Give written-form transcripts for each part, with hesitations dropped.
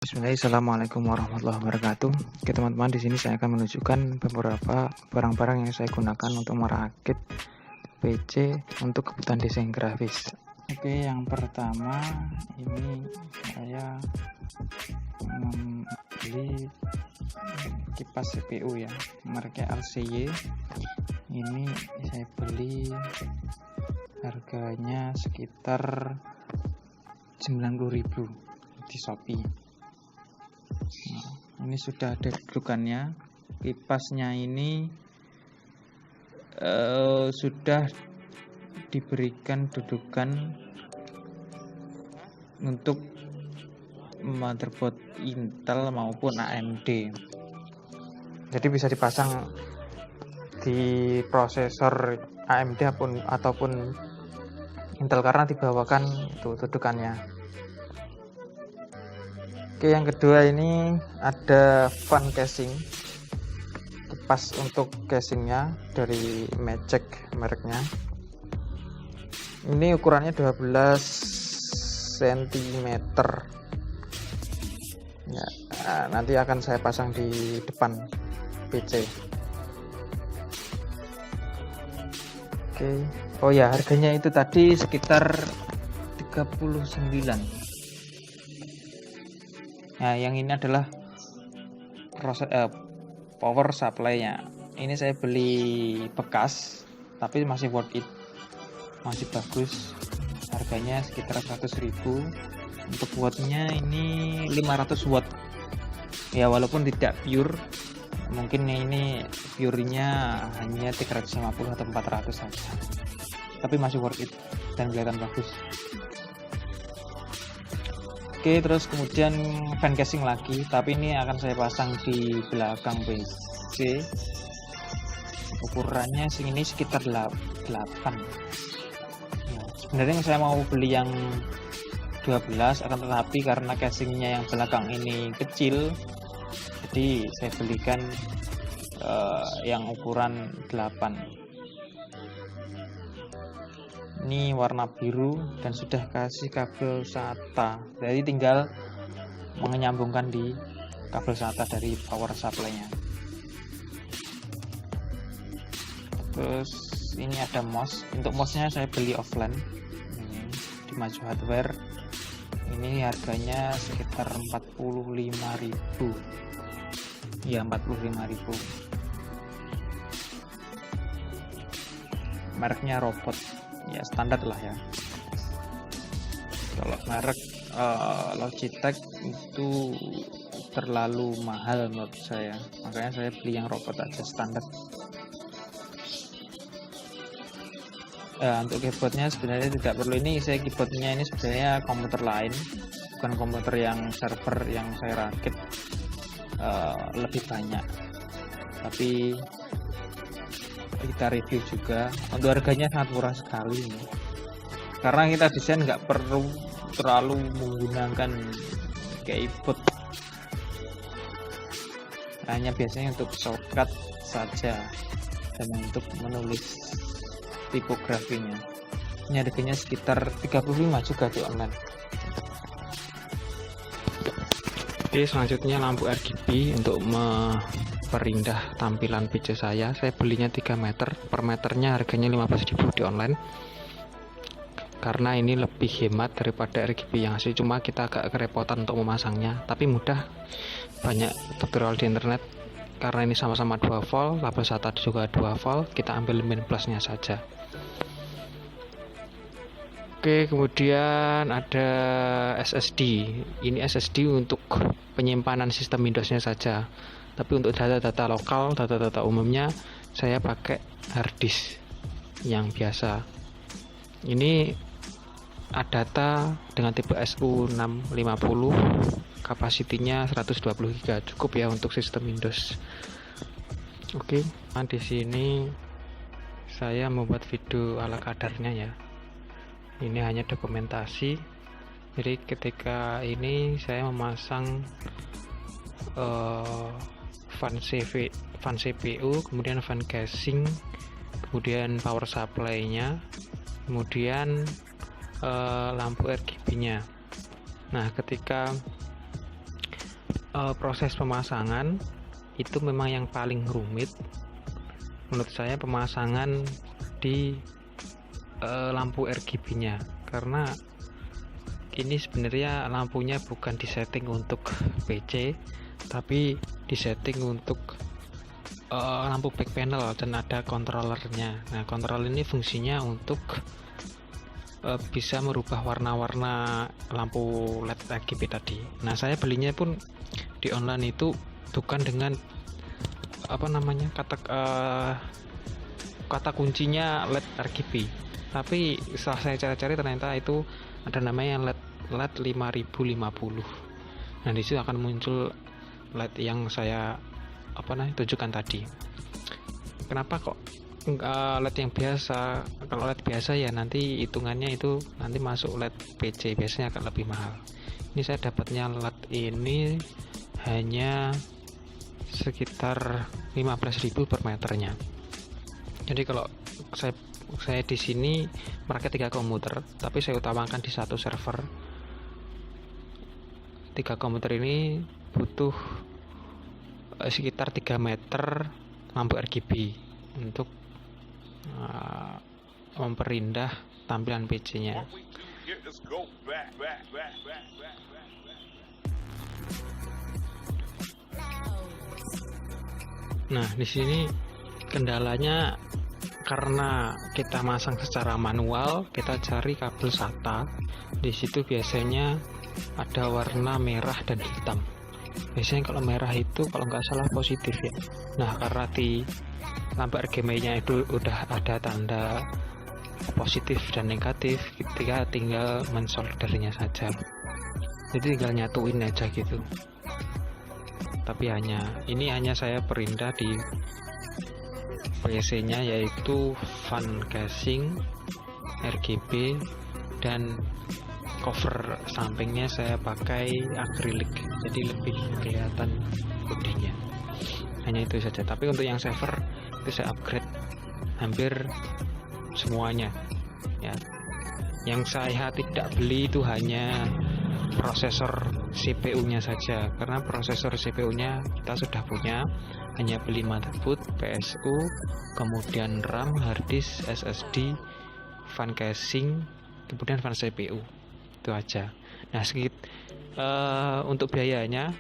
Bismillah, Assalamualaikum warahmatullahi wabarakatuh. Oke teman-teman, di sini saya akan menunjukkan beberapa barang-barang yang saya gunakan untuk merakit PC untuk kebutuhan desain grafis. Oke, yang pertama ini saya membeli kipas CPU ya, mereknya LCY. Ini saya beli harganya sekitar 90.000 di Shopee. Nah, ini sudah ada dudukannya. Kipasnya ini sudah diberikan dudukan untuk motherboard Intel maupun AMD. Jadi bisa dipasang di prosesor AMD ataupun Intel karena dibawakan itu dudukannya. Oke, yang kedua ini ada fan casing, kipas untuk casingnya dari Magic mereknya. Ini ukurannya 12 cm ya, nanti akan saya pasang di depan PC. Oke, oh ya, harganya itu tadi sekitar 39. Nah, yang ini adalah power supply-nya. Ini saya beli bekas, tapi masih worth it, masih bagus. Harganya sekitar 100.000. Untuk wattnya ini 500 watt. Ya, walaupun tidak pure, mungkin ini pure-nya hanya 350 atau 400 saja. Tapi masih worth it dan kelihatan bagus. Oke, terus kemudian fan casing lagi, tapi ini akan saya pasang di belakang PC. Ukurannya ini sekitar 8. Nah, sebenarnya saya mau beli yang 12, akan tetapi karena casingnya yang belakang ini kecil, jadi saya belikan yang ukuran 8. Ini warna biru dan sudah kasih kabel SATA, jadi tinggal menyambungkan di kabel SATA dari power supply-nya. Terus ini ada mouse. Untuk mouse-nya saya beli offline di Maju Hardware. Ini harganya sekitar 45.000. Ya, 45.000. Mereknya Robot. Ya, standar lah ya. Kalau merek Logitech itu terlalu mahal menurut saya, makanya saya beli yang Robot aja, standar. Untuk keyboardnya sebenarnya tidak perlu. Ini saya keyboardnya ini sebenarnya komputer lain, bukan komputer yang server yang saya rakit lebih banyak, tapi kita review juga. Untuk harganya sangat murah sekali, karena kita desain nggak perlu terlalu menggunakan keyboard, hanya biasanya untuk shortcut saja dan untuk menulis tipografinya. Ini harganya sekitar 35 juga di online. Oke, selanjutnya lampu RGB untuk memperindah tampilan PC saya. Saya belinya 3 meter, per meternya harganya 15.000 di online, karena ini lebih hemat daripada RGB yang asli. Cuma kita agak kerepotan untuk memasangnya, tapi mudah, banyak tutorial di internet. Karena ini sama-sama 2 volt, label SATA juga 2 volt, kita ambil min plusnya saja. Oke, kemudian ada SSD. Ini SSD untuk penyimpanan sistem Windows-nya saja. Tapi untuk data-data lokal, data-data umumnya, saya pakai harddisk yang biasa. Ini ADATA dengan tipe SU650, kapasitinya 120 GB, cukup ya untuk sistem Windows. Oke, nah di sini saya membuat video ala kadarnya ya. Ini hanya dokumentasi. Jadi ketika ini saya memasang fan CPU, kemudian fan casing, kemudian power supply-nya, kemudian lampu RGB-nya. Nah, ketika proses pemasangan itu memang yang paling rumit menurut saya, pemasangan di lampu RGB-nya, karena ini sebenarnya lampunya bukan disetting untuk PC tapi disetting untuk lampu back panel dan ada controllernya. Nah, controller ini fungsinya untuk bisa merubah warna-warna lampu LED RGB tadi. Nah, saya belinya pun di online itu bukan dengan kata kuncinya LED RGB, tapi setelah saya cari-cari ternyata itu ada namanya LED 5050. Nah, di situ akan muncul LED yang saya tunjukkan tadi. Kenapa kok LED yang biasa? Kalau LED biasa ya nanti hitungannya itu nanti masuk LED PC, biasanya akan lebih mahal. Ini saya dapatnya LED ini hanya sekitar 15.000 per meternya. Jadi kalau saya di sini merakit 3 komputer, tapi saya utamakan di satu server. 3 komputer ini butuh sekitar 3 meter lampu RGB untuk memperindah tampilan PC-nya. Nah, di sini kendalanya karena kita masang secara manual, kita cari kabel SATA. Di situ biasanya ada warna merah dan hitam. Biasanya kalau merah itu kalau nggak salah positif ya. Nah, karena di lampu RGB-nya itu udah ada tanda positif dan negatif, kita tinggal mensoldernya saja. Jadi tinggal nyatuin aja gitu. Tapi ini hanya saya perindah di PC-nya, yaitu fan casing RGB dan cover sampingnya saya pakai akrilik, jadi lebih kelihatan bodinya. Hanya itu saja. Tapi untuk yang saver itu saya upgrade hampir semuanya ya. Yang saya tidak beli itu hanya prosesor CPU-nya saja, karena prosesor CPU-nya kita sudah punya, hanya beli motherboard, PSU, kemudian RAM, hard disk, SSD, fan casing, kemudian fan CPU, itu aja. Nah, untuk biayanya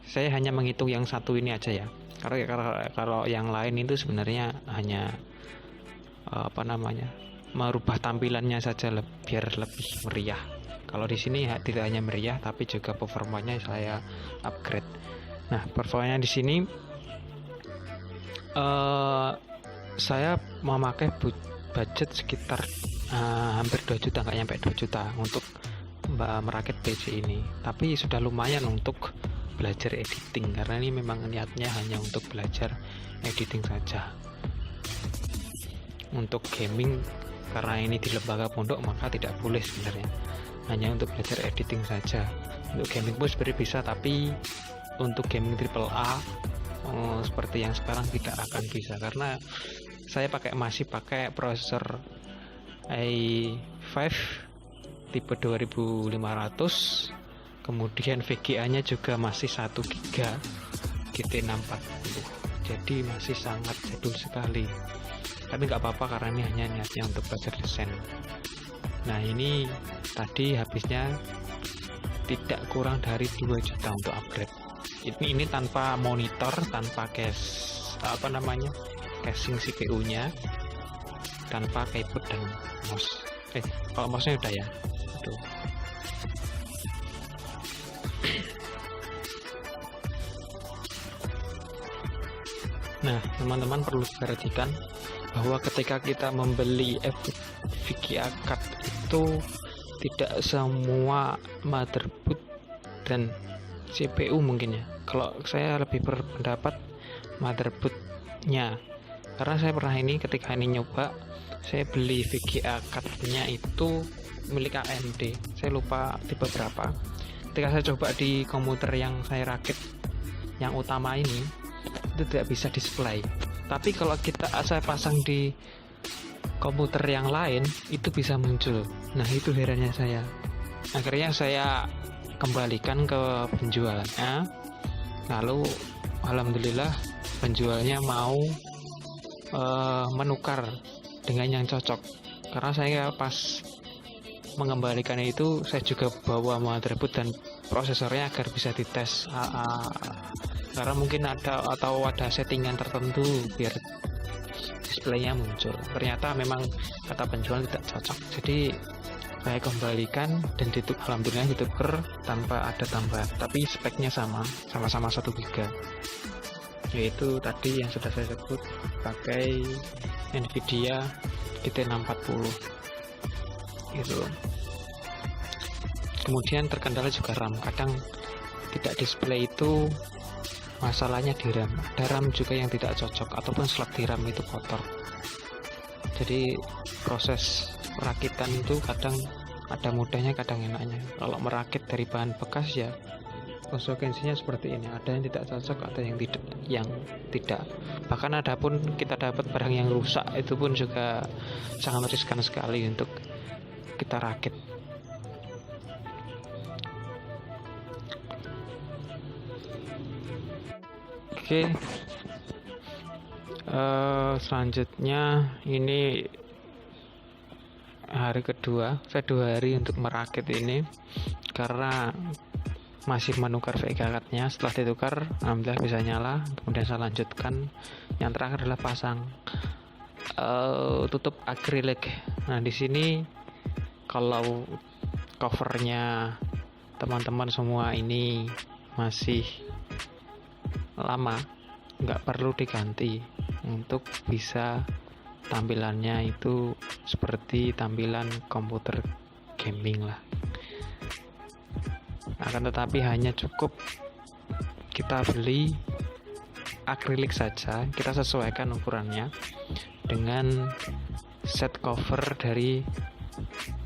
saya hanya menghitung yang satu ini aja ya, karena kalau yang lain itu sebenarnya hanya merubah tampilannya saja biar lebih meriah. Kalau di sini tidak hanya meriah tapi juga performanya saya upgrade. Nah, performanya di sini saya memakai budget sekitar hampir 2 juta, nggak nyampe 2 juta untuk merakit PC ini. Tapi sudah lumayan untuk belajar editing, karena ini memang niatnya hanya untuk belajar editing saja. Untuk gaming, karena ini di lembaga pondok maka tidak boleh sebenarnya, hanya untuk belajar editing saja. Untuk gaming pun sebenarnya bisa, tapi untuk gaming AAA seperti yang sekarang tidak akan bisa, karena saya masih pakai prosesor i5 tipe 2500, kemudian VGA nya juga masih 1 GB GT640, jadi masih sangat jadul sekali. Tapi nggak apa-apa, karena ini hanya niatnya untuk belajar desain. Nah, ini tadi habisnya tidak kurang dari 2 juta untuk upgrade. Ini tanpa monitor, tanpa casing CPU-nya, tanpa keyboard dan mouse. Kalau mouse-nya udah ya. Tuh. Nah, teman-teman perlu perhatikan bahwa ketika kita membeli VGA card itu tidak semua motherboard dan CPU mungkin ya. Kalau saya lebih berpendapat motherboardnya, karena saya pernah ketika nyoba, saya beli VGA card-nya itu milik AMD, saya lupa tipe berapa. Ketika saya coba di komputer yang saya rakit yang utama ini, itu tidak bisa display. Tapi kalau saya pasang di komputer yang lain, itu bisa muncul. Nah, itu herannya saya. Akhirnya saya kembalikan ke penjualnya, lalu alhamdulillah penjualnya mau menukar dengan yang cocok. Karena saya pas mengembalikan itu saya juga bawa motherboard dan prosesornya agar bisa dites, karena mungkin ada settingan tertentu biar displaynya muncul. Ternyata memang kata penjual tidak cocok, jadi saya kembalikan dan alhamdulillah dituker tanpa ada tambahan, tapi speknya sama-sama 1 GB, yaitu tadi yang sudah saya sebut, pakai Nvidia GT 640 gitu. Kemudian terkendala juga RAM, kadang tidak display itu masalahnya di RAM. Ada RAM juga yang tidak cocok ataupun slot di RAM itu kotor. Jadi proses perakitan itu kadang ada mudahnya, kadang enaknya. Kalau merakit dari bahan bekas ya konsekuensinya seperti ini, ada yang tidak cocok, ada yang tidak. Bahkan ada pun kita dapat barang yang rusak, itu pun juga sangat riskan sekali untuk kita rakit. Oke, selanjutnya ini hari kedua, saya 2 hari untuk merakit ini karena masih menukar VGA cardnya. Setelah ditukar alhamdulillah bisa nyala, kemudian saya lanjutkan. Yang terakhir adalah pasang tutup akrilik. Nah di sini kalau covernya teman-teman semua ini masih lama, nggak perlu diganti untuk bisa tampilannya itu seperti tampilan komputer gaming lah. Akan tetapi hanya cukup kita beli akrilik saja, kita sesuaikan ukurannya dengan set cover dari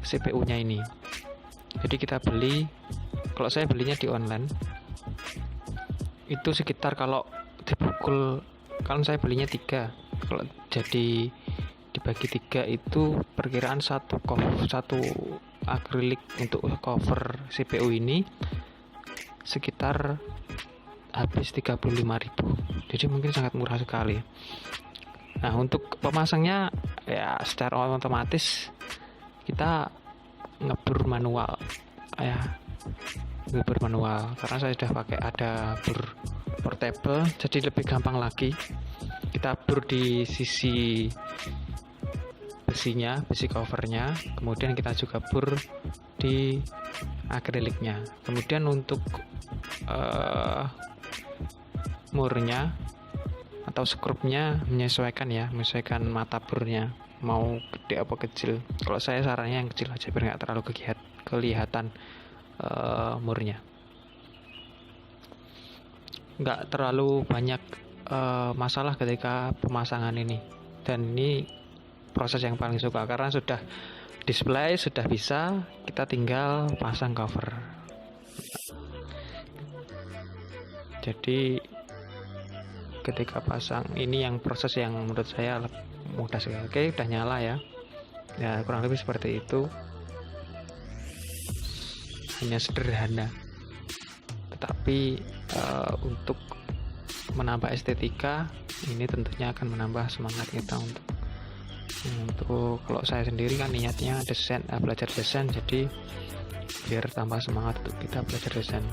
CPU nya ini. Jadi kita beli, kalau saya belinya di online itu sekitar, kalau dipukul, kalau saya belinya 3, kalau jadi dibagi 3 itu perkiraan satu akrilik untuk cover CPU ini sekitar habis 35.000. Jadi mungkin sangat murah sekali. Nah untuk pemasangnya ya secara otomatis kita ngebur manual ya, karena saya sudah pakai ada bur portable, jadi lebih gampang lagi. Kita bur di sisi besinya, besi covernya, kemudian kita juga bur di akriliknya. Kemudian untuk murnya atau skrupnya menyesuaikan mata burnya, mau gede apa kecil. Kalau saya sarannya yang kecil aja biar nggak terlalu kelihatan murnya. Nggak terlalu banyak masalah ketika pemasangan ini, dan ini proses yang paling suka karena sudah display, sudah bisa, kita tinggal pasang cover. Jadi ketika pasang ini yang proses yang menurut saya mudah sekali. Oke, udah nyala ya, kurang lebih seperti itu, hanya sederhana, tetapi untuk menambah estetika ini tentunya akan menambah semangat kita untuk kalau saya sendiri kan niatnya desain, belajar desain, jadi biar tambah semangat untuk kita belajar desain.